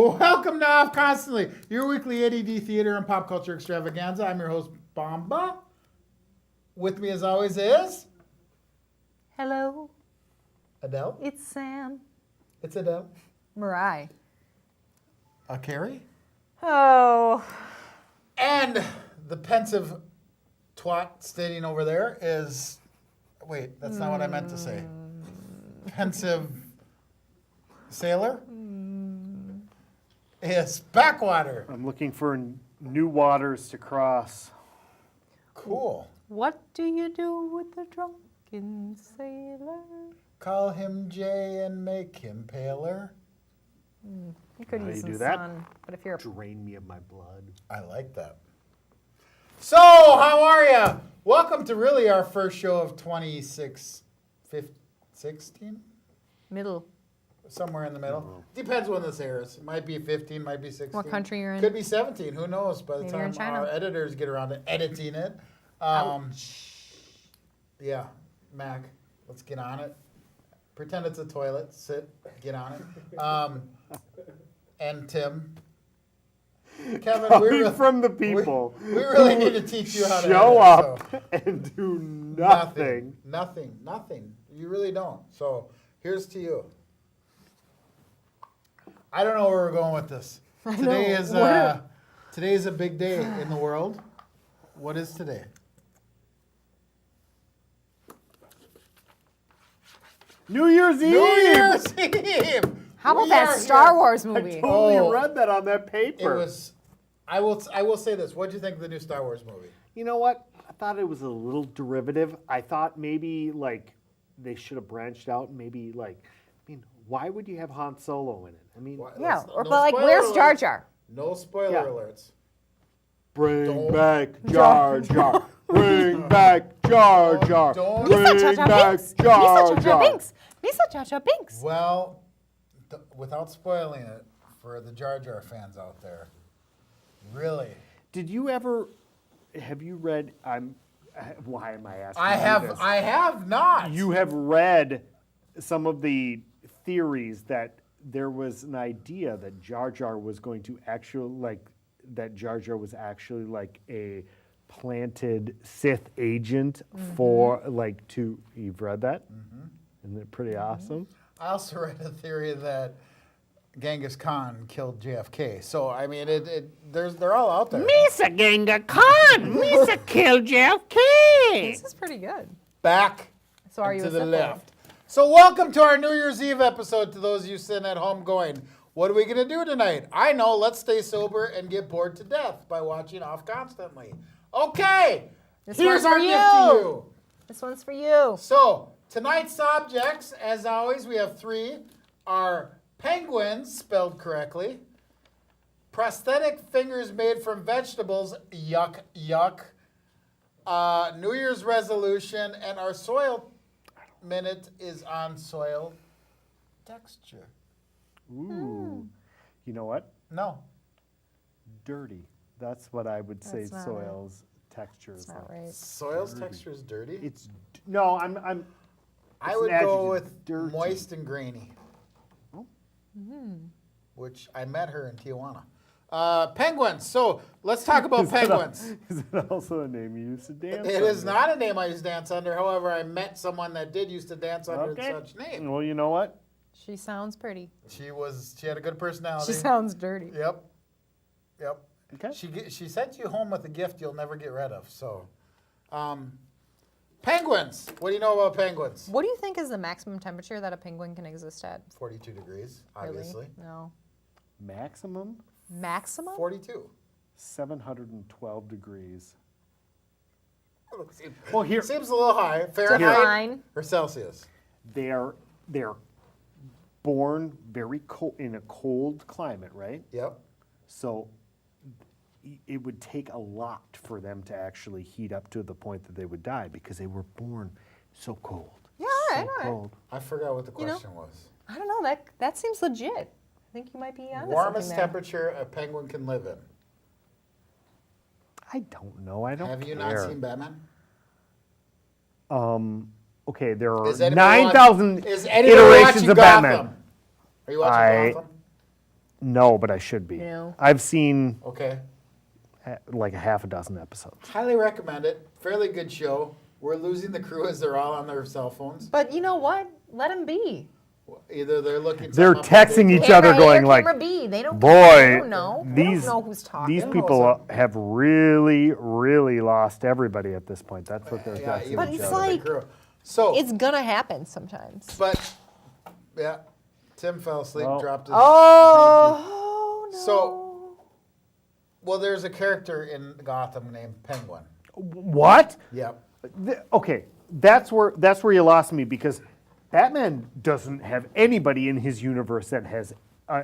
Welcome to Off Constantly, your weekly a.d.d. theater and pop culture extravaganza. I'm your host, Bamba. With me, as always, is... Hello. Adele? It's Sam. It's Adele. Mariah. Carrie? Oh. And the pensive twat standing over there is... Wait, that's not what I meant to say. Pensive sailor? Is Backwater. I'm looking for new waters to cross. Cool. What do you do with the drunken sailor? Call him Jay and make him paler. You could How use you some do that? sun, but if you're Drain me of my blood. I like that. So, how are you? Welcome to really our first show of 16? middle, Somewhere in the middle. Depends when this airs. It might be 15, might be 16. what country you're in? Could be 17. Who knows? By the Maybe you're in time China. our editors get around to editing it. Yeah, Mac, let's get on it. Pretend it's a toilet. Sit, get on it. And Tim. Kevin, Coming from the people. We really need to teach you how to show edit, up so. and do nothing. Nothing. You really don't. So here's to you. I don't know where we're going with this. Today is a big day in the world. What is today? New Year's Eve! New Year's Eve! How about We that are Star here. Wars I movie? totally Oh. read that on that It paper. was. I will say this. What do you think of the new Star Wars movie? You know what? I thought it was a little derivative. I thought maybe like they should have branched out and maybe like, I mean, why would you have Han Solo in it? I mean, Why- Yeah, let's- or no but like, spoiler where's Jar alerts. Jar? No spoiler Yeah. alerts. bring Don't- back Jar Jar. Bring back Jar Jar. Don't- Misa Bring Jar Jar back Binks. Jar Misa Jar Jar Jar. Binks. Misa Jar Jar Binks. Well, without spoiling it for the Jar Jar fans out there, really, Did you ever? Have you read? Why am I asking? I you have. this? I have not. You have read some of the theories that there was an idea that Jar Jar was going to actually that Jar Jar was actually like a planted Sith agent for you've read that? Isn't it pretty awesome? I also read a theory that Genghis Khan killed JFK. So I mean, they're all out there. Misa Genga Khan! Misa killed JFK! This is pretty good. Back So are and you to a the Sith left. So welcome to our New Year's Eve episode. To those of you sitting at home going, what are we gonna do tonight? I know. Let's stay sober and get bored to death by watching Off Constantly. Okay. This Here's one's our for gift you. to you. This one's for you. So, tonight's subjects, as always, we have three, are penguins, spelled correctly, prosthetic fingers made from vegetables, yuck, yuck, New Year's resolution, and our soil minute is on soil texture. Ooh. You know what? No. Dirty. That's what I would say That's not soil's texture is That's not like. right. Soil's texture is dirty? No, I'm I it's would an go adjective, with dirty. moist and grainy. Oh. Which I met her in Tijuana. Penguins. So let's talk about penguins. Is it also a name you used to dance It is under? not a name I used to dance under. However, I met someone that did used to dance under Okay. such name. Well, you know what? She sounds pretty. She had a good personality. She sounds dirty. Yep. Okay. She sent you home with a gift you'll never get rid of. So, penguins. What do you know about penguins? What do you think is the maximum temperature that a penguin can exist at? 42 degrees, Really? obviously. No. Maximum Maximum? 42. 712 degrees. Seems- Well, here Seems a little high. Fahrenheit Define. or Celsius? they're born very cold in a cold climate, right? Yep. So it would take a lot for them to actually heat up to the point that they would die because they were born so cold. Yeah, all right, so all right. cold. I forgot what the You know, question was. I don't know. That seems legit. I think you might be onto Warmest something there. temperature a penguin can live in. I don't know. I don't Have you care. not seen Batman? Okay, there are Is anybody 9,000 Is anyone iterations watching of Gotham? Batman. Are you watching Gotham? No, but I should be. No. I've seen Okay. like a half a dozen episodes. Highly recommend it. Fairly good show. We're losing the crew as they're all on their cell phones. But you know what? Let them be. Either they're looking. They're something up on texting Google- each other Camera A or going like, camera B. They don't. boy, They don't know. They these don't know who's talking. these They know people something. have really, really lost everybody at this point. That's what they're Yeah, texting even But each it's other. some of the like- crew. So, It's gonna happen sometimes. but yeah, Tim fell asleep, Well- dropped his. Oh no. So- Well, there's a character in Gotham named Penguin. What? Yep. Okay, that's where you lost me because Batman doesn't have anybody in his universe that has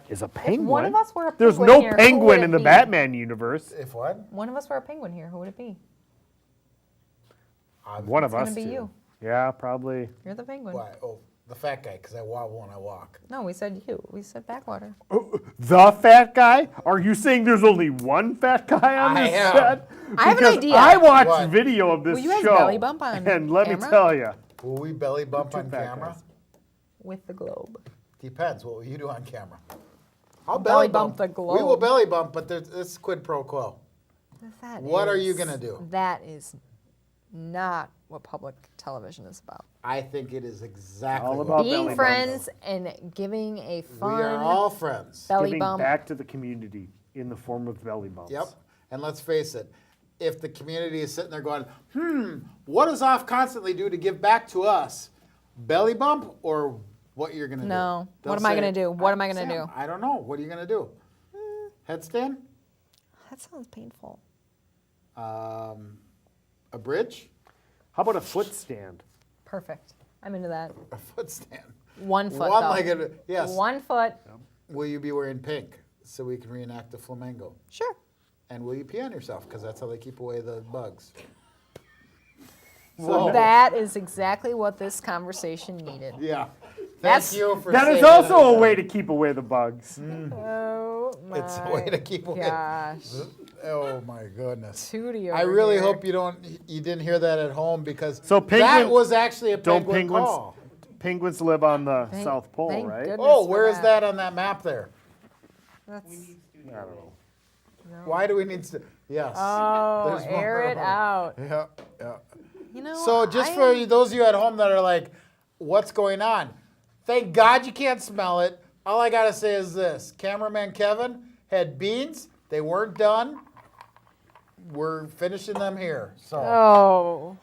is a penguin. one of us were a There's penguin no here, who would penguin it in the be? Batman universe. If what? One of us were a penguin here. Who would it be? One of It's us. gonna be two. you. Yeah, probably. You're the penguin. Why? Oh, the fat guy, because I wobble when I walk. No, we said you. We said Backwater. The fat guy? Are you saying there's only one fat guy on I this am. set? I have an Because idea. I watched What? video of this Will you guys show, belly bump on and let me camera? tell you, Will we belly bump on fat camera? guys. With the globe. Depends. What will you do on camera? I'll Belly bump the We will globe. belly bump, but there's this quid pro quo. What are you is- gonna do? That is not what public television is about. I think it is exactly All what about we belly Being bump. friends and giving a do. fun We are all friends. belly giving bump. back to the community in the form of belly bumps. Yep. And let's face it, if the community is sitting there going, what does Off Constantly do to give back to us? Belly bump or what you're going to No. do? What They'll am I say, gonna do? What am I gonna Sam, do?" I don't know. What are you going to do? Headstand? That sounds painful. A bridge? How about a foot stand? Perfect. I'm into that. A foot stand. 1 foot. One-legged, though. yes. 1 foot. Will you be wearing pink so we can reenact the flamingo? Sure. And will you pee on yourself? Because that's how they keep away the bugs. That is exactly what this conversation needed. Yeah. That's- Thank you for That is saying also that. a way to keep away the bugs. Oh my It's a way to keep away. gosh. Oh my goodness. Tootie over I really here. hope you didn't hear that at home because So that penguins- was actually a Don't penguin penguins call. penguins live on the Thank- South Pole, thank right? goodness. Oh, for where is that on that map there? That's, I don't know. Why do we need to? Yes. oh, There's more air it home. out. Yeah, yeah. You know. So just I- for those of you at home that are like, what's going on? Thank God you can't smell it. All I gotta say is this: cameraman Kevin had beans. They weren't done. We're finishing them here. So, Oh.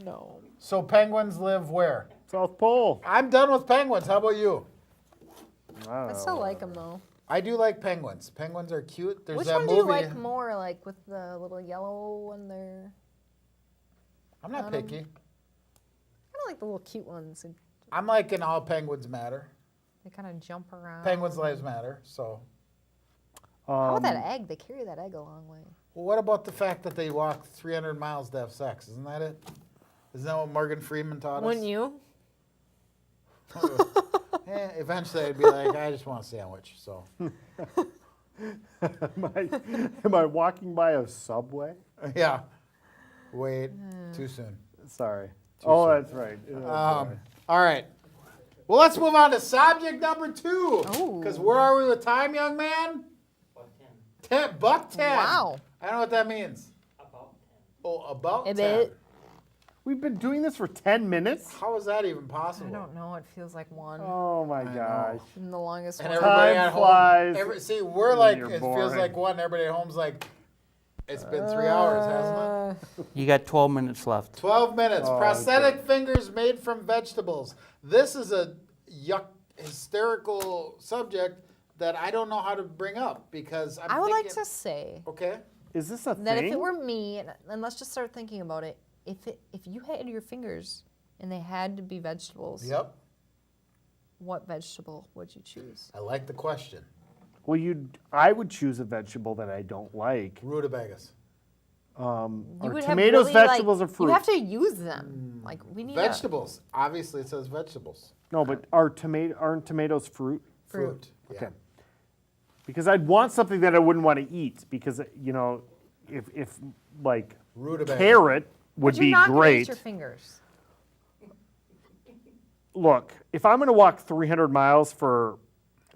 No. so penguins live where? South Pole. I'm done with penguins. How about you? I still like them though. I do like penguins. Penguins are cute. There's Which that one movie. do you like more? Like with the little yellow one there? I'm not picky. I don't like the little cute ones. I'm like in all penguins matter. They kind of jump around. Penguins' lives matter. So, How about that egg? They carry that egg a long way. well, what about the fact that they walk 300 miles to have sex? Isn't that it? Isn't that what Morgan Freeman taught us? Wouldn't you? Eventually, I'd be like, I just want a sandwich. So, am I walking by a subway? yeah. Wait, too soon. Sorry. soon. That's right. All right. Well, let's move on to subject number 2. Oh. Because where are we with time, young man? Buck 10. Wow. I don't know what that means. Oh, about A 10. bit. We've been doing this for 10 minutes? How is that even I possible? don't know. It feels like one. Oh my know. gosh. And the longest And one. everybody Time at flies home. See, we're when like, you're it feels boring. like one. Everybody at home's like, it's been 3 hours, hasn't it? You got 12 minutes left. 12 minutes. Oh, Prosthetic fingers made from vegetables. This is a hysterical subject that I don't know how to bring up because I'm I would like thinking- to say Okay. Is this a that thing? if it were me, and let's just start thinking about it, if you had your fingers and they had to be vegetables, Yep. what vegetable would you choose? I like the question. Well, I would choose a vegetable that I don't like. Rutabagas. You Are would have tomatoes really, vegetables like, or fruit? You have to use them. Like we need Vegetables. Obviously, it says vegetables. No, but aren't tomatoes fruit? Fruit. Yeah. Okay. Because I'd want something that I wouldn't want to eat because, you know, if like Rutabaga. carrot would But you're be not gonna great. use your fingers. Look, if I'm going to walk 300 miles for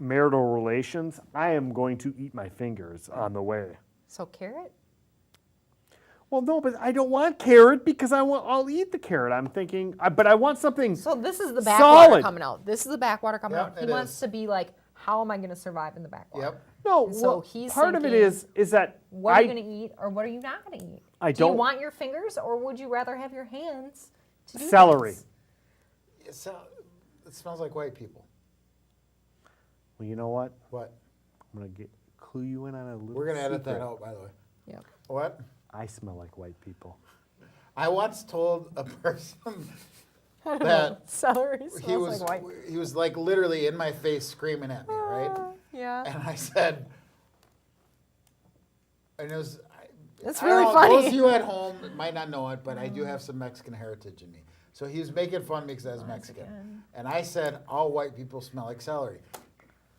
marital relations, I am going to eat my fingers on the way. So carrot? Well, no, but I don't want carrot because I'll eat the carrot. I'm thinking, but I want something So this is the backwater solid. coming out. This is the backwater coming Yep, out. He it wants is. to be like, how am I going to survive in the backwater? Yep. No, And so well, he's part of it thinking, is that What are you going to eat or what are you not going to eat? I Do you don't- want your fingers or would you rather have your hands to do Celery. things? It smells like white people. Well, you know what? What? I'm gonna clue you in on a little. We're going to edit secret. that out, by the way. Yep. What? I smell like white people. I once told a person that Celery he smells was like white. he was like literally in my face screaming at me, right? Yeah. And I said, and it was. That's I don't really know, funny. Those of you at home might not know it, but I do have some Mexican heritage in me. So he was making fun of me because I was Mexican. And I said, all white people smell like celery.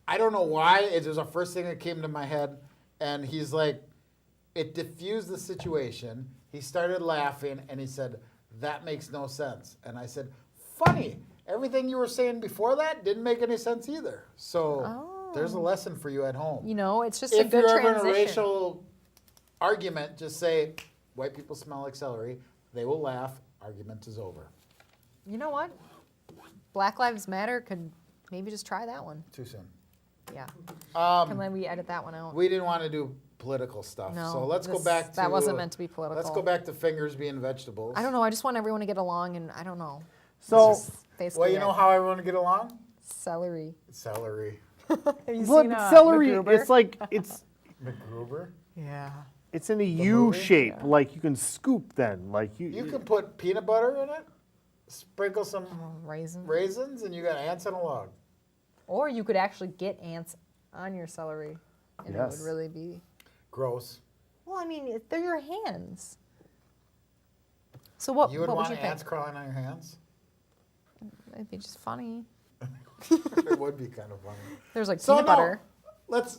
I don't know why. It was the first thing that came to my head. And he's like, it diffused the situation. He started laughing and he said, that makes no sense. And I said, funny. Everything you were saying before that didn't make any sense either. So there's a lesson for you at home. You know, it's just a If good you're ever in a transition. racial argument, just say, white people smell like celery. They will laugh. Argument is over. You know what? Black Lives Matter could maybe just try that one. Too soon. Yeah. Can we edit that one out? We didn't want to do political stuff. No, So let's go this- back to... that wasn't meant to be political. Let's go back to fingers being vegetables. I don't know. I just want everyone to get along, and I don't know. So, That's basically Well, you know it. how everyone to get along? Celery. Celery. Have you but seen celery, MacGruber? it's like MacGruber? Yeah. it's in a U movie? shape. Like you can scoop then. Like You can put peanut butter in it, sprinkle some Raisin. raisins, and you got ants on a log. Or you could actually get ants on your celery, and it Yes. would really be. Gross. Well, I mean, they're your hands. So what? You would what want would you ants think? crawling on your hands? It'd be just funny. It would be kind of funny. There's like So peanut no, butter.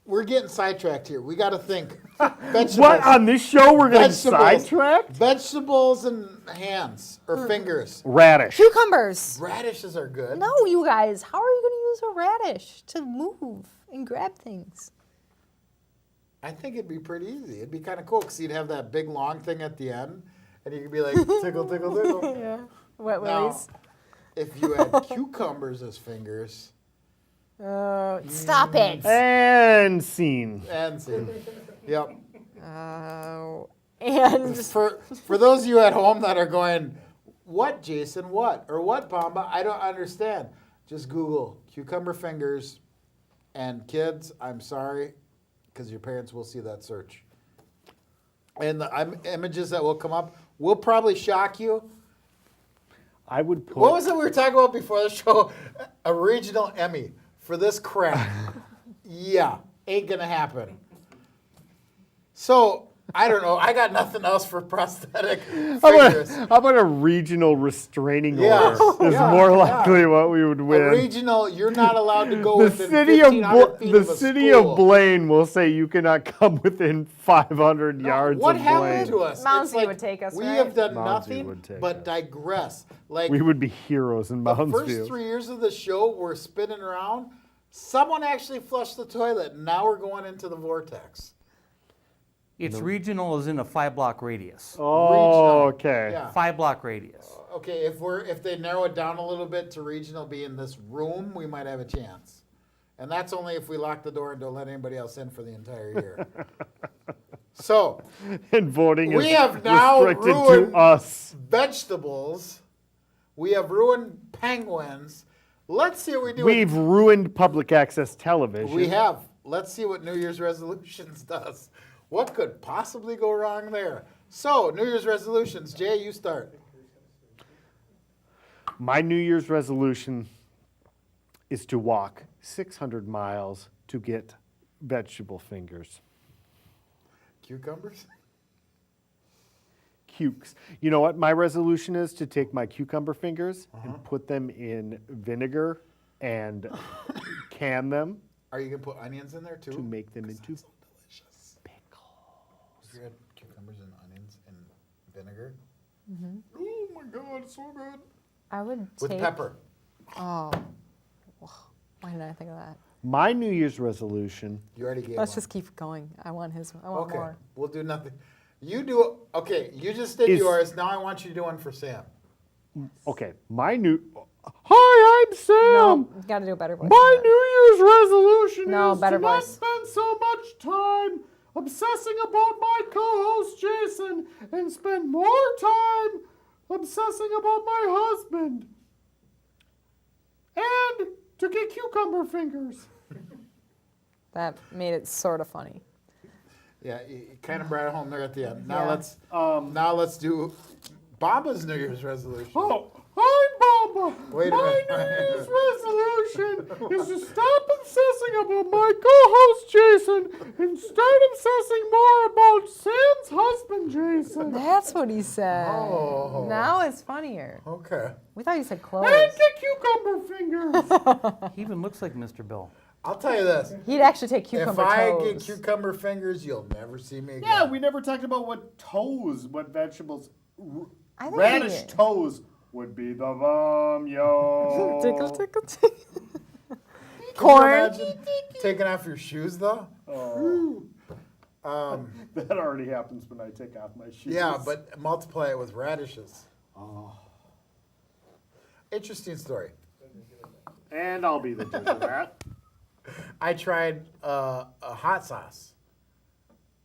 we're getting sidetracked here. We got to think. Vegetables. what on this show we're getting Vegetables. sidetracked? Vegetables and hands or fingers. Radish. Cucumbers. Radishes are good. No, you guys. How are you going to use a radish to move and grab things? I think it'd be pretty easy. It'd be kind of cool because you'd have that big long thing at the end, and you could be like tickle, tickle, tickle. Yeah. Wet Now, willies. if you had cucumbers as fingers, Stop it. And scene. and see, yep. And For those of you at home that are going, what, Jason? What or what, Bamba? I don't understand. Just Google cucumber fingers, and kids, I'm sorry, because your parents will see that search. And the images that will come up will probably shock you. I would put. What was it we were talking about before the show? A regional Emmy for this crap. Yeah, ain't gonna happen. So, I don't know. I got nothing else for prosthetic fingers. How about a regional restraining Yeah. order? Is Yeah, more yeah. likely what we would A win. regional, you're not allowed to go The within city of 1,500 feet the of a city school. of Blaine will say you cannot come within 500 yards What of happened Blaine. to us? Mounsey It's like would take us, We right? have done Mounsey nothing would take but us. digress. Like We would be heroes in the Mounds first View. 3 years of the show, we're spinning around. Someone actually flushed the toilet. Now we're going into the vortex. It's regional is in a 5-block radius. Oh, Regional. okay. Yeah. 5-block radius. Okay, if they narrow it down a little bit to regional, be in this room, we might have a chance. And that's only if we lock the door and don't let anybody else in for the entire year. So, And voting We is have now restricted ruined- to us. vegetables. We have ruined penguins. Let's see what we do. We've ruined public access television. We have. Let's see what New Year's resolutions does. What could possibly go wrong there? So, New Year's resolutions. Jay, you start. My New Year's resolution is to walk 600 miles to get vegetable fingers. Cucumbers? Cukes. You know what my resolution is? To take my cucumber fingers and put them in vinegar and can them Are you going to put onions in there too? to make them into Delicious. You had cucumbers and onions and vinegar? Oh my God, it's so good. I would With take. pepper. Oh. Why didn't I think of that? My New Year's resolution. You already gave Let's one. just keep going. I want Okay, more. we'll do nothing. You do, okay, you just did Is- yours. Now I want you to do one for Sam. Okay, Hi, I'm Sam. No, you gotta do a better voice. My than that. New Year's resolution No, is better to not voice. spend so much time obsessing about my co-host Jason and spend more time obsessing about my husband. And to get cucumber fingers. That made it sort of funny. Yeah, you kind of brought it home there at the end. Now Yeah. let's do Bamba's New Year's resolution. Oh, hi, Bamba. Wait a My minute. New Year's resolution is to stop obsessing about my co-host Jason and start obsessing more about Sam's husband Jason. That's what he said. Oh. Now it's funnier. Okay. We thought you said clothes. And get cucumber fingers. He even looks like Mr. Bill. I'll tell you this. He'd actually take cucumber If I toes. get cucumber fingers, you'll never see me again. Yeah, we never talked about what vegetables. I think Radish we did. toes would be the bomb, yo. Tickle, tickle, tickle. Can you Corn. imagine taking off your shoes though? Oh. That already happens when I take off my shoes. Yeah, but multiply it with radishes. Oh. Interesting story. And I'll be the judge of that. I tried a hot sauce,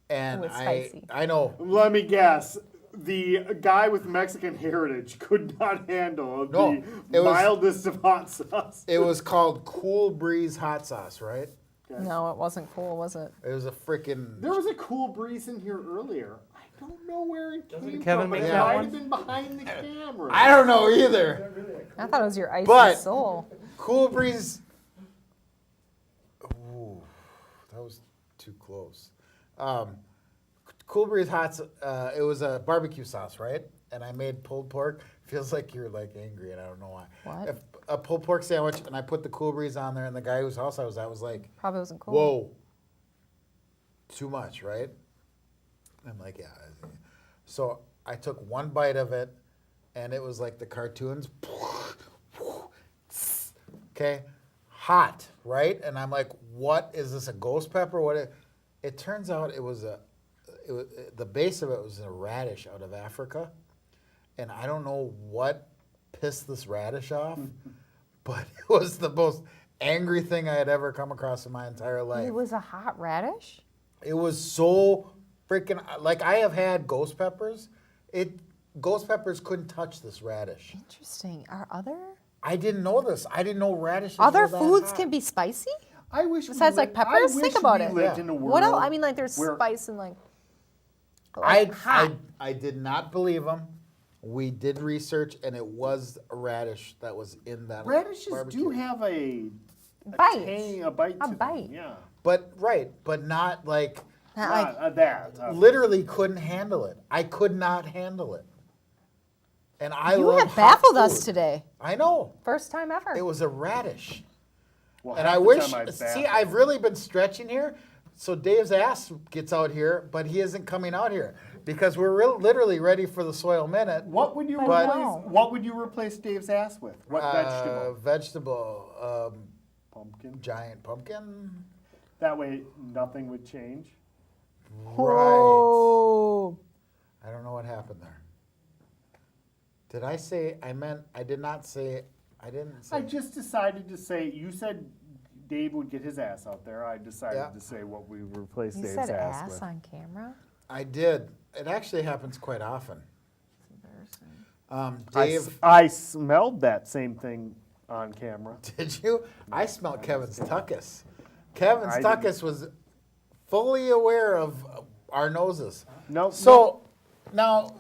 and It was spicy. I know. Let me guess. The guy with Mexican heritage could not handle No, the it was- mildest of hot sauce. It was called Cool Breeze hot sauce, right? No, it wasn't cool, was it? It was a freaking. There was a cool breeze in here earlier. I don't know where it came Kevin from, but make it that might one? have been behind the camera. I don't know either. I thought it was your icy But- soul. Cool Breeze. Ooh, that was too close. Cool Breeze hot. It was a barbecue sauce, right? And I made pulled pork. Feels like you're like angry, and I don't know why. What? If a pulled pork sandwich, and I put the Cool Breeze on there, and the guy whose house I was at was like, Probably wasn't cool. "Whoa, too much, right?" I'm like, "Yeah." So I took one bite of it, and it was like the cartoons. Okay, hot, right? And I'm like, "What is this? A ghost pepper? What?" It turns out it was the base of it was a radish out of Africa, and I don't know what pissed this radish off, but it was the most angry thing I had ever come across in my entire life. It was a hot radish? It was so freaking like I have had ghost peppers. Ghost peppers couldn't touch this radish. Interesting. Are other I didn't know this. I didn't know radishes. other were that foods hot. can be spicy? I wish Besides, like, peppers? Think about it. Lived Yeah. in a world What else? I mean, like there's where- spice and like I did not believe them. We did research, and it was a radish that was in that Radishes barbecue. do have a Bite. a bite. A to them, bite. Yeah. but not like not like Not that. literally couldn't handle it. I could not handle it. And I you love have hot baffled us food. today. I know. First time ever. It was a radish. Well, And half I the wish, time see, I've really been stretching here. So Dave's ass gets out here, but he isn't coming out here because we're literally ready for the soil minute. What would you But- replace? No. What would you replace Dave's ass with? What vegetable? Vegetable, Pumpkin. giant pumpkin. That way, nothing would change. Right. Oh. I don't know what happened there. Did I say? I meant. I did not say. I didn't say. I just decided to say. You said Dave would get his ass out there. I decided Yeah. to say what we would replace You Dave's said ass ass with. on camera? I did. It actually happens quite often. It's embarrassing. Dave, I smelled that same thing on camera. did you? I smelled Kevin's tuckus. Kevin's I tuckus was fully aware of our noses. No. So now,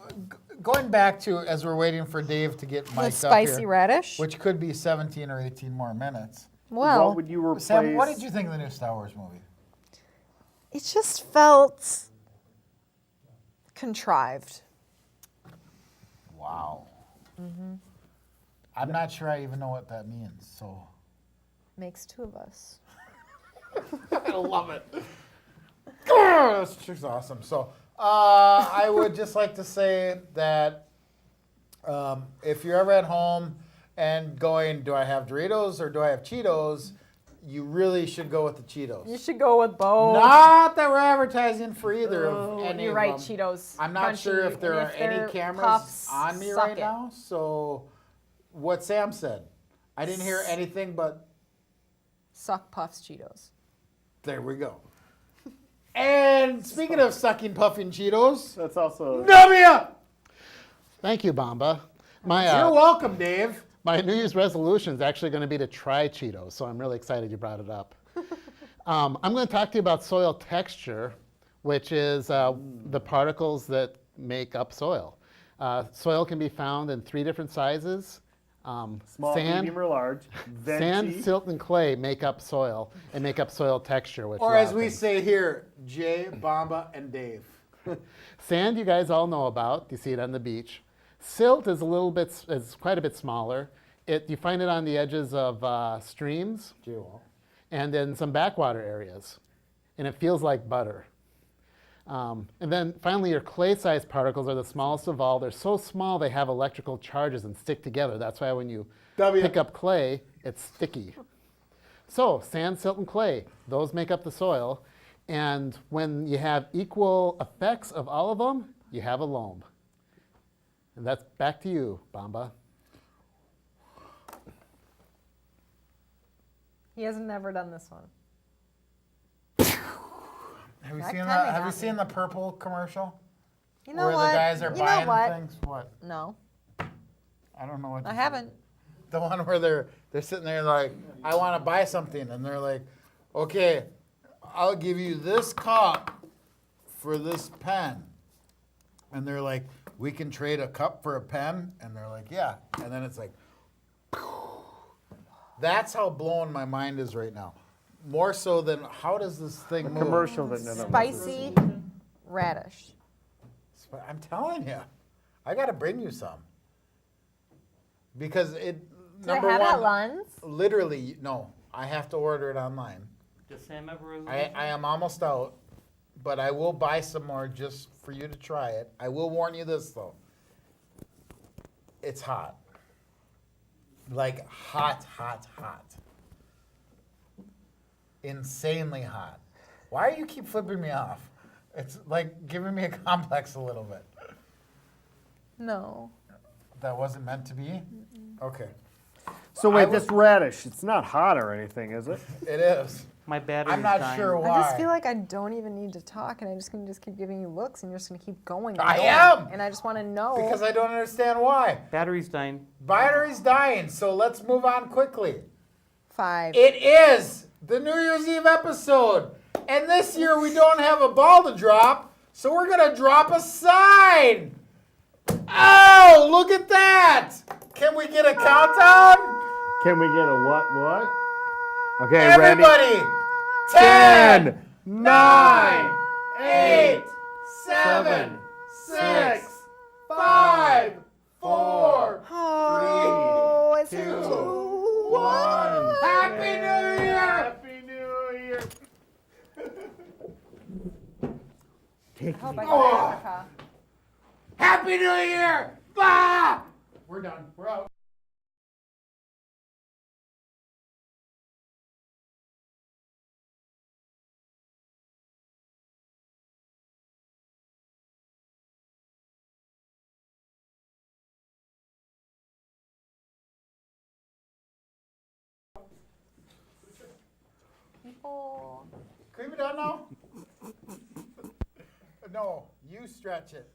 going back to as we're waiting for Dave to get The mic'd up spicy here, radish? which could be 17 or 18 more minutes. Well, what would you replace? Sam, what did you think of the new Star Wars movie? it just felt contrived. Wow. I'm not sure I even know what that means. So Makes two of us. I love it. This chick's awesome. So I would just like to say that if you're ever at home and going, do I have Doritos or do I have Cheetos? you really should go with the Cheetos. You should go with both. Not that we're advertising for either of any You're of right, them. Cheetos. I'm not Crunchy, sure if there and are any they're cameras puffs, on me suck right it. now. So, what Sam said, I didn't hear anything but Suck Puffs Cheetos. there we go. And speaking of sucking puffing Cheetos, That's also. W. Thank you, Bamba. You're welcome, Dave. My New Year's resolution is actually going to be to try Cheetos, so I'm really excited you brought it up. I'm going to talk to you about soil texture, which is the particles that make up soil. Soil can be found in 3 different sizes. Small, sand, medium, or large. sand, Veggy. silt, and clay make up soil and make up soil texture. Which Or a lot as of we things. say here, Jay, Bamba, and Dave. Sand, you guys all know about. You see it on the beach. Silt is quite a bit smaller. You find it on the edges of streams and in some backwater areas, and it feels like butter. And then finally, your clay-sized particles are the smallest of all. They're so small they have electrical charges and stick together. That's why when you pick up clay, it's sticky. So sand, silt, and clay, those make up the soil. And when you have equal effects of all of them, you have a loam. And that's back to you, Bamba. He has never done this one. Have you That seen kinda that? Have got you me. seen the purple commercial? You know where what? the guys are you know buying what? things? What? No, I don't know what. I you haven't. The one where they're sitting there like, I want to buy something, and they're like, okay, I'll give you this cup for this pen, and they're like, we can trade a cup for a pen, and they're like, yeah, and then it's like, that's how blown my mind is right now. More so than how does this thing move? Commercial that none of us Spicy radish. I'm telling you, I got to bring you some because it. Do Number they have it at one, Lund's? literally, no. I have to order it online. Does Sam ever I am almost out, but I will buy some more just for you to try it. I will warn you this though. It's hot. Like hot, hot, hot. Insanely hot. Why do you keep flipping me off? It's like giving me a complex a little bit. No. That wasn't meant to be? Okay. So I wait, was- this radish, it's not hot or anything, is it? It is. My battery's I'm not dying. sure why. I just feel like I don't even need to talk, and I just can just keep giving you looks, and you're just gonna keep going. And I going. am! And I just want to know. Because I don't understand why. Battery's dying. Battery's dying, so let's move on quickly. 5. It is the New Year's Eve episode. And this year we don't have a ball to drop, so we're going to drop a sign. Oh, look at that. Can we get a countdown? Can we get a what? Okay, Everybody. ready? 10, 9, 9, 8, 7, 6, 5, 4, Oh, it's 2, 1. Happy New Year. Happy New Year! I hope I go to Africa. Happy New Year. Bah! We're done. We're out. People. Can we be done now? No, you stretch it.